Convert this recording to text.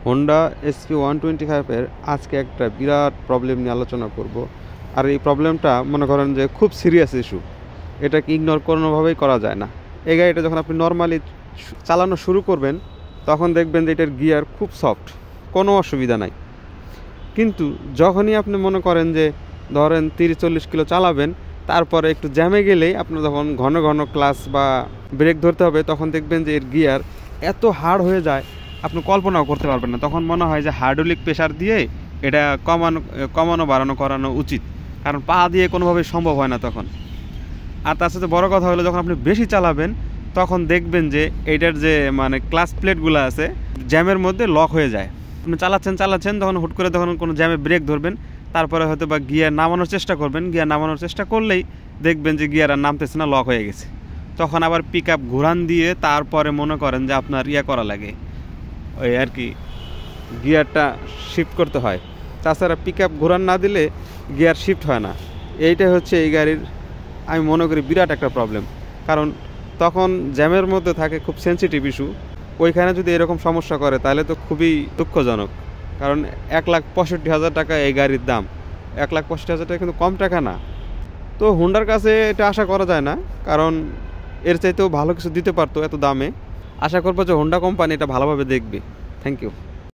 Honda SP 125 এর আজকে একটা বিরাট প্রবলেম নিয়ে আলোচনা করব। আর এই প্রবলেমটা মনে করেন যে খুব সিরিয়াস ইস্যু, এটাকে ইগনোর কোনোভাবেই করা যায় না। এই গাড়িটা যখন আপনি নর্মালি চালানো শুরু করবেন তখন দেখবেন যে এটার গিয়ার খুব সফট, কোনো অসুবিধা নাই। কিন্তু যখনই আপনি মনে করেন যে ধরেন 30-40 কিলো চালাবেন, তারপরে একটু জ্যামে গেলেই আপনার যখন ঘন ঘন ক্লাচ বা ব্রেক ধরতে হবে, তখন দেখবেন যে এর গিয়ার এত হার্ড হয়ে যায় আপনি কল্পনাও করতে পারবেন না। তখন মনে হয় যে হাইড্রোলিক প্রেশার দিয়ে এটা কমানো বাড়ানো করানো উচিত, কারণ পা দিয়ে কোনোভাবেই সম্ভব হয় না তখন। আর তার সাথে বড় কথা হলো, যখন আপনি বেশি চালাবেন তখন দেখবেন যে এইটার যে মানে ক্লাচ প্লেটগুলো আছে জ্যামের মধ্যে লক হয়ে যায়। আপনি চালাচ্ছেন তখন হুট করে তখন কোনো জ্যামে ব্রেক ধরবেন, তারপরে হয়তো বা গিয়ার নামানোর চেষ্টা করবেন, গিয়ার নামানোর চেষ্টা করলেই দেখবেন যে গিয়ার আর নামতেছে না, লক হয়ে গেছে। তখন আবার পিক আপ ঘোরান দিয়ে তারপরে মনে করেন যে আপনার করা লাগে, ওই আর কি গিয়ারটা শিফট করতে হয়। তাছাড়া পিক আপ ঘোরান না দিলে গিয়ার শিফট হয় না। এইটাই হচ্ছে এই গাড়ির আমি মনে করি বিরাট একটা প্রবলেম। কারণ তখন জ্যামের মধ্যে থাকে, খুব সেন্সিটিভ ইস্যু। ওইখানে যদি এরকম সমস্যা করে তাহলে তো খুবই দুঃখজনক। কারণ 1,65,000 টাকা এই গাড়ির দাম। 1,65,000 টাকা কিন্তু কম টাকা না। তো হোন্ডার কাছে এটা আশা করা যায় না, কারণ এর চাইতেও ভালো কিছু দিতে পারতো এত দামে। আশা করবো যে হোন্ডা কোম্পানি এটা ভালোভাবে দেখবে। Thank you.